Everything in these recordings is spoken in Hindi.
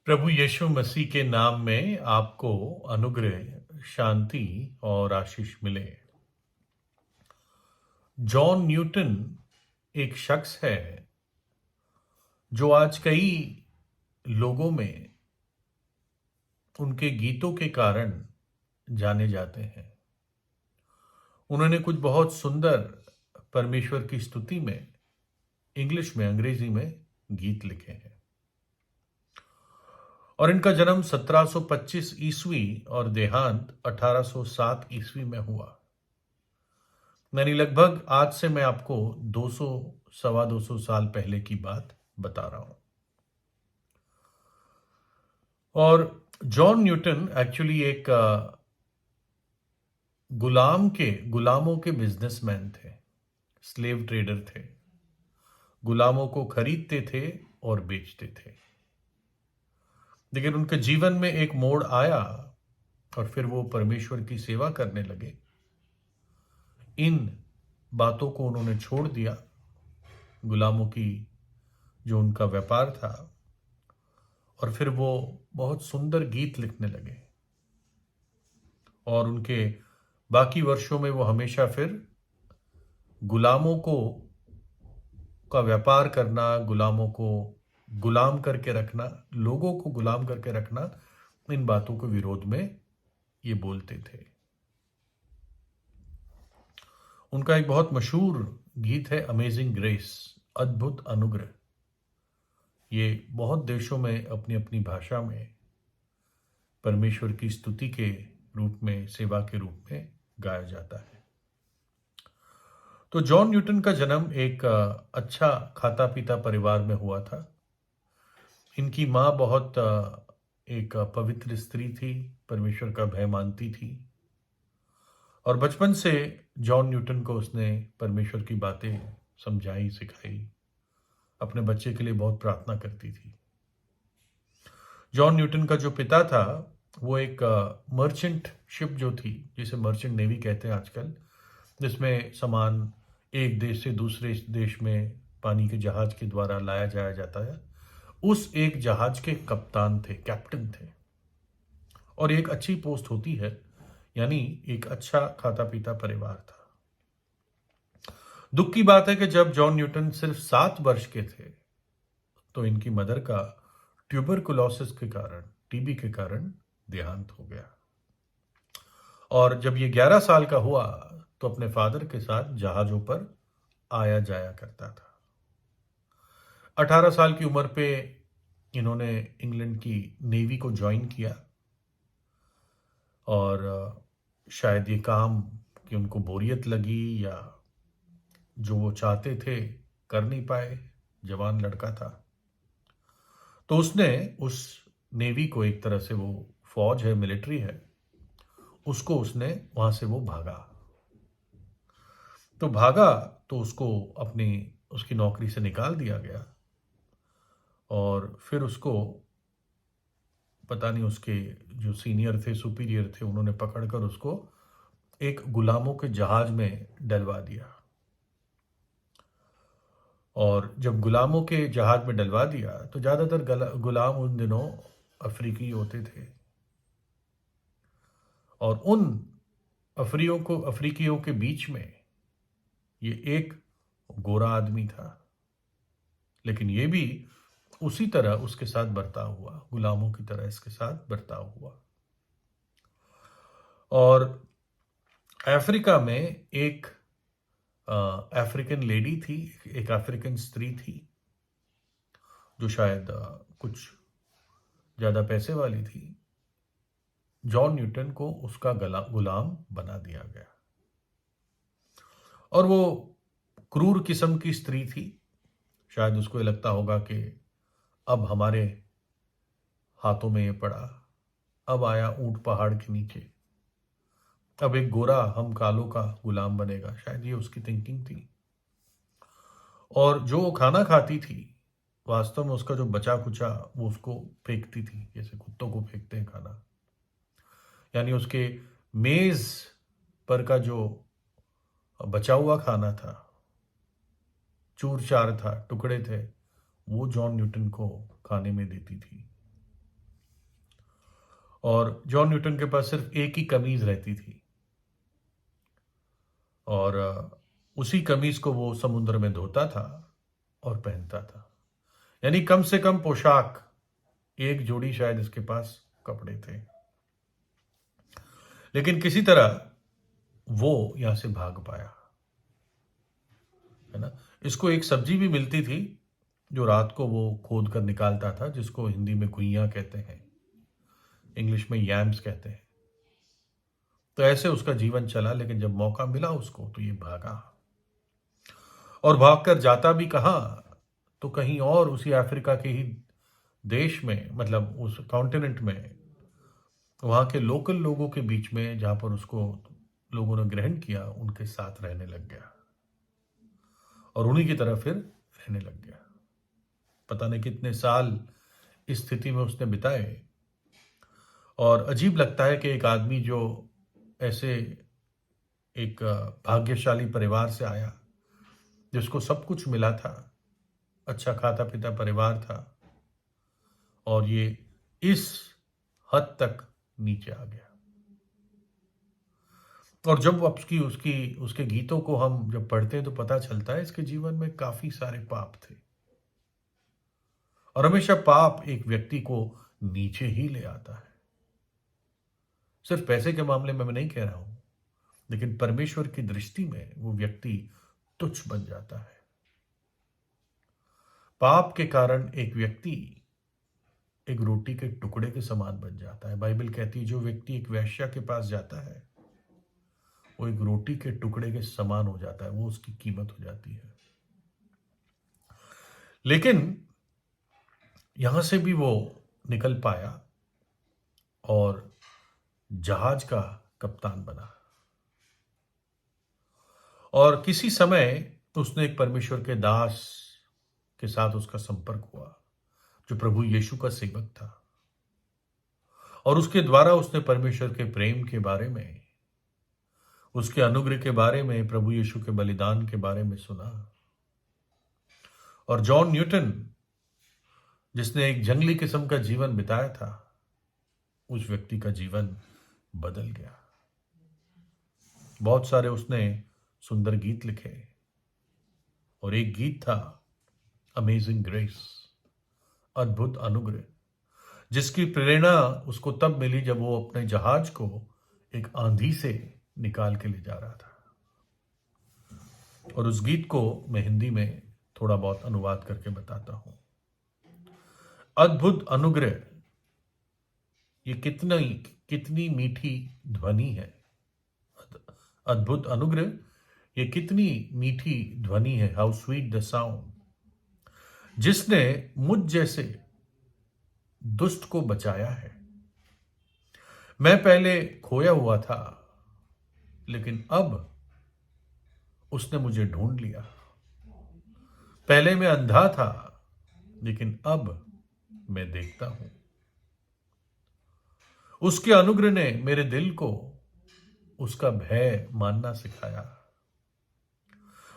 प्रभु यीशु मसीह के नाम में आपको अनुग्रह, शांति और आशीष मिले। जॉन न्यूटन एक शख्स है जो आज कई लोगों में उनके गीतों के कारण जाने जाते हैं। उन्होंने कुछ बहुत सुंदर परमेश्वर की स्तुति में इंग्लिश में, अंग्रेजी में गीत लिखे हैं। और इनका जन्म 1725 ईस्वी और देहांत 1807 ईस्वी में हुआ। यानी लगभग आज से मैं आपको 200 सवा 200 साल पहले की बात बता रहा हूं। और जॉन न्यूटन एक्चुअली एक गुलामों के बिजनेसमैन थे, स्लेव ट्रेडर थे। गुलामों को खरीदते थे और बेचते थे। लेकिन उनके जीवन में एक मोड़ आया और फिर वो परमेश्वर की सेवा करने लगे। इन बातों को उन्होंने छोड़ दिया, गुलामों की जो उनका व्यापार था, और फिर वो बहुत सुंदर गीत लिखने लगे। और उनके बाकी वर्षों में वो हमेशा फिर गुलामों को का व्यापार करना, गुलामों को गुलाम करके रखना, लोगों को गुलाम करके रखना, इन बातों के विरोध में ये बोलते थे। उनका एक बहुत मशहूर गीत है अमेजिंग ग्रेस, अद्भुत अनुग्रह। ये बहुत देशों में अपनी अपनी भाषा में परमेश्वर की स्तुति के रूप में, सेवा के रूप में गाया जाता है। तो जॉन न्यूटन का जन्म एक अच्छा खाता पीता परिवार में हुआ था। इनकी माँ बहुत एक पवित्र स्त्री थी, परमेश्वर का भय मानती थी। और बचपन से जॉन न्यूटन को उसने परमेश्वर की बातें समझाई, सिखाई। अपने बच्चे के लिए बहुत प्रार्थना करती थी। जॉन न्यूटन का जो पिता था वो एक मर्चेंट शिप जो थी, जिसे मर्चेंट नेवी कहते हैं आजकल, जिसमें सामान एक देश से दूसरे देश में पानी के जहाज के द्वारा लाया जाया जाता है, उस एक जहाज के कप्तान थे, कैप्टन थे। और एक अच्छी पोस्ट होती है, यानी एक अच्छा खाता पीता परिवार था। दुख की बात है कि जब जॉन न्यूटन सिर्फ 7 वर्ष के थे तो इनकी मदर का ट्यूबरकुलोसिस के कारण, टीबी के कारण देहांत हो गया। और जब ये 11 साल का हुआ तो अपने फादर के साथ जहाजों पर आया जाया करता था। 18 साल की उम्र पे इन्होंने इंग्लैंड की नेवी को ज्वाइन किया। और शायद ये काम कि उनको बोरियत लगी या जो वो चाहते थे कर नहीं पाए, जवान लड़का था, तो उसने उस नेवी को, एक तरह से वो फौज है, मिलिट्री है, उसको उसने वहां से वो भागा। तो भागा तो उसको उसकी नौकरी से निकाल दिया गया। और फिर उसको पता नहीं, उसके जो सीनियर थे, सुपीरियर थे, उन्होंने पकड़कर उसको एक गुलामों के जहाज में डलवा दिया। और जब गुलामों के जहाज में डलवा दिया तो ज्यादातर गुलाम उन दिनों अफ्रीकी होते थे। और उन अफ्रीकियों के बीच में ये एक गोरा आदमी था, लेकिन ये भी उसी तरह उसके साथ बर्ताव हुआ, गुलामों की तरह इसके साथ बर्ताव हुआ। और अफ्रीका में एक अफ्रीकन लेडी थी, एक अफ्रीकन स्त्री थी, जो शायद कुछ ज्यादा पैसे वाली थी। जॉन न्यूटन को उसका गुलाम बना दिया गया। और वो क्रूर किस्म की स्त्री थी। शायद उसको ये लगता होगा कि अब हमारे हाथों में ये पड़ा, अब आया ऊंट पहाड़ के नीचे, अब एक गोरा हम कालों का गुलाम बनेगा। शायद ये उसकी थिंकिंग थी। और जो वो खाना खाती थी, वास्तव में उसका जो बचा कुचा वो उसको फेंकती थी, जैसे कुत्तों को फेंकते हैं खाना। यानी उसके मेज पर का जो बचा हुआ खाना था, चूर चार था, टुकड़े थे, वो जॉन न्यूटन को खाने में देती थी। और जॉन न्यूटन के पास सिर्फ एक ही कमीज रहती थी और उसी कमीज को वो समुद्र में धोता था और पहनता था। यानी कम से कम पोशाक एक जोड़ी शायद इसके पास कपड़े थे। लेकिन किसी तरह वो यहां से भाग पाया, है ना। इसको एक सब्जी भी मिलती थी जो रात को वो खोद कर निकालता था, जिसको हिंदी में घुइयां कहते हैं, इंग्लिश में यैम्स कहते हैं। तो ऐसे उसका जीवन चला, लेकिन जब मौका मिला उसको तो ये भागा। और भागकर जाता भी कहाँ, तो कहीं और उसी अफ्रीका के ही देश में, मतलब उस कॉन्टिनेंट में, वहां के लोकल लोगों के बीच में, जहां पर उसको लोगों ने ग्रहण किया, उनके साथ रहने लग गया और उन्हीं की तरह फिर रहने लग गया। पता नहीं कितने साल इस स्थिति में उसने बिताए। और अजीब लगता है कि एक आदमी जो ऐसे एक भाग्यशाली परिवार से आया, जिसको सब कुछ मिला था, अच्छा खाता पीता परिवार था, और ये इस हद तक नीचे आ गया। और जब उसकी उसकी उसके गीतों को हम जब पढ़ते हैं तो पता चलता है इसके जीवन में काफी सारे पाप थे। और हमेशा पाप एक व्यक्ति को नीचे ही ले आता है। सिर्फ पैसे के मामले में मैं नहीं कह रहा हूं, लेकिन परमेश्वर की दृष्टि में वो व्यक्ति तुच्छ बन जाता है। पाप के कारण एक व्यक्ति एक रोटी के टुकड़े के समान बन जाता है। बाइबल कहती है जो व्यक्ति एक वेश्या के पास जाता है वो एक रोटी के टुकड़े के समान हो जाता है, वो उसकी कीमत हो जाती है। लेकिन यहां से भी वो निकल पाया और जहाज का कप्तान बना। और किसी समय उसने एक परमेश्वर के दास के साथ उसका संपर्क हुआ, जो प्रभु यीशु का सेवक था। और उसके द्वारा उसने परमेश्वर के प्रेम के बारे में, उसके अनुग्रह के बारे में, प्रभु यीशु के बलिदान के बारे में सुना। और जॉन न्यूटन, जिसने एक जंगली किस्म का जीवन बिताया था, उस व्यक्ति का जीवन बदल गया। बहुत सारे उसने सुंदर गीत लिखे और एक गीत था अमेजिंग ग्रेस, अद्भुत अनुग्रह, जिसकी प्रेरणा उसको तब मिली जब वो अपने जहाज को एक आंधी से निकाल के ले जा रहा था। और उस गीत को मैं हिंदी में थोड़ा बहुत अनुवाद करके बताता हूं। अद्भुत अनुग्रह, ये कितनी कितनी मीठी ध्वनि है। अद्भुत अनुग्रह, ये कितनी मीठी ध्वनि है। हाउ स्वीट द साउंड, जिसने मुझ जैसे दुष्ट को बचाया है। मैं पहले खोया हुआ था, लेकिन अब उसने मुझे ढूंढ लिया। पहले मैं अंधा था, लेकिन अब मैं देखता हूं। उसके अनुग्रह ने मेरे दिल को उसका भय मानना सिखाया।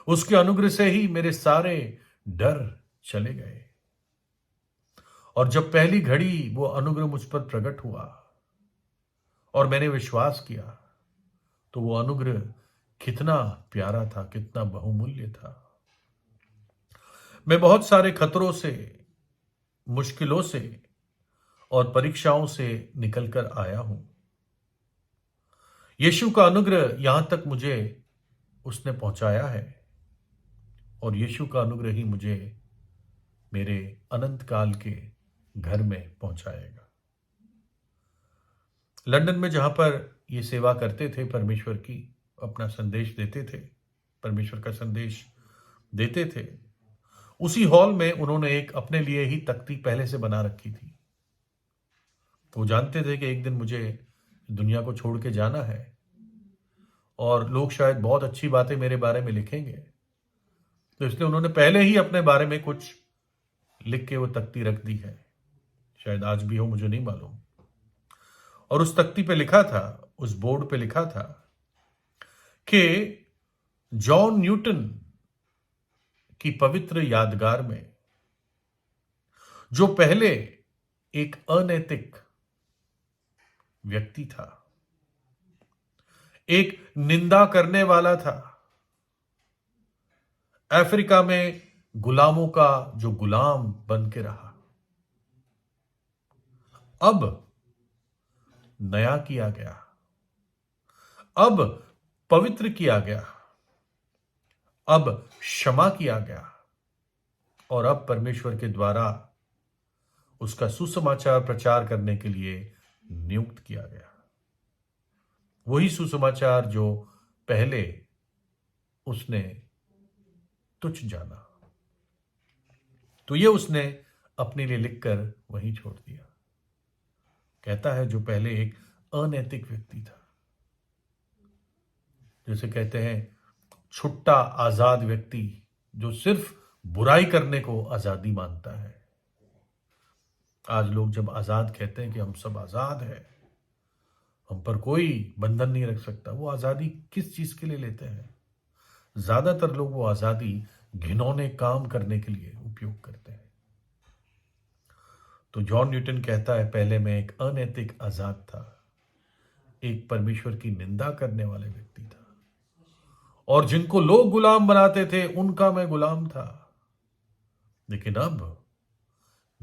उसके अनुग्रह से ही मेरे सारे डर चले गए। और जब पहली घड़ी वो अनुग्रह मुझ पर प्रकट हुआ और मैंने विश्वास किया, तो वो अनुग्रह कितना प्यारा था, कितना बहुमूल्य था। मैं बहुत सारे खतरों से, मुश्किलों से और परीक्षाओं से निकलकर आया हूं। यीशु का अनुग्रह यहां तक मुझे उसने पहुंचाया है, और यीशु का अनुग्रह ही मुझे मेरे अनंत काल के घर में पहुंचाएगा। लंदन में जहां पर ये सेवा करते थे, परमेश्वर की अपना संदेश देते थे, परमेश्वर का संदेश देते थे, उसी हॉल में उन्होंने एक अपने लिए ही तख्ती पहले से बना रखी थी। वो जानते थे कि एक दिन मुझे दुनिया को छोड़ के जाना है और लोग शायद बहुत अच्छी बातें मेरे बारे में लिखेंगे, तो इसलिए उन्होंने पहले ही अपने बारे में कुछ लिख के वो तख्ती रख दी है। शायद आज भी हो, मुझे नहीं मालूम। और उस तख्ती पे लिखा था, उस बोर्ड पे लिखा था कि जॉन न्यूटन की पवित्र यादगार में, जो पहले एक अनैतिक व्यक्ति था, एक निंदा करने वाला था। अफ्रीका में गुलामों का जो गुलाम बन के रहा, अब नया किया गया, अब पवित्र किया गया, अब क्षमा किया गया और अब परमेश्वर के द्वारा उसका सुसमाचार प्रचार करने के लिए नियुक्त किया गया। वही सुसमाचार जो पहले उसने तुच्छ जाना, तो ये उसने अपने लिए लिखकर वहीं छोड़ दिया। कहता है जो पहले एक अनैतिक व्यक्ति था, जैसे कहते हैं छुट्टा आजाद व्यक्ति जो सिर्फ बुराई करने को आजादी मानता है। आज लोग जब आजाद कहते हैं कि हम सब आजाद हैं, हम पर कोई बंधन नहीं रख सकता, वो आजादी किस चीज के लिए लेते हैं? ज्यादातर लोग वो आजादी घिनौने काम करने के लिए उपयोग करते हैं। तो जॉन न्यूटन कहता है पहले मैं एक अनैतिक आजाद था, एक परमेश्वर की निंदा करने वाले व्यक्ति था, और जिनको लोग गुलाम बनाते थे उनका मैं गुलाम था। लेकिन अब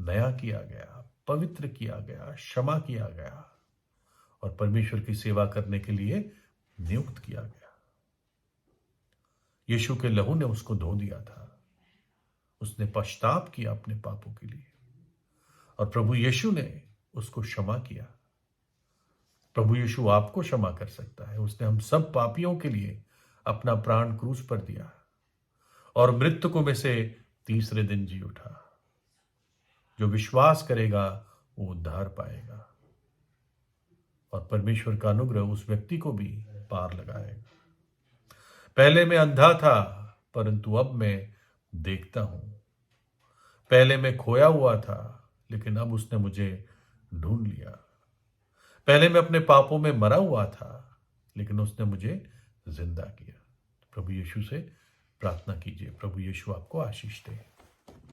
नया किया गया, पवित्र किया गया, क्षमा किया गया और परमेश्वर की सेवा करने के लिए नियुक्त किया गया। यीशु के लहू ने उसको धो दिया था, उसने पश्चाताप किया अपने पापों के लिए और प्रभु यीशु ने उसको क्षमा किया। प्रभु यीशु आपको क्षमा कर सकता है। उसने हम सब पापियों के लिए अपना प्राण क्रूस पर दिया और मृतकों में से तीसरे दिन जी उठा। जो विश्वास करेगा वो उद्धार पाएगा और परमेश्वर का अनुग्रह उस व्यक्ति को भी पार लगाएगा। पहले मैं अंधा था परंतु अब मैं देखता हूं। पहले मैं खोया हुआ था लेकिन अब उसने मुझे ढूंढ लिया। पहले मैं अपने पापों में मरा हुआ था लेकिन उसने मुझे जिंदा किया। प्रभु यीशु से प्रार्थना कीजिए। प्रभु यीशु आपको आशीष दे।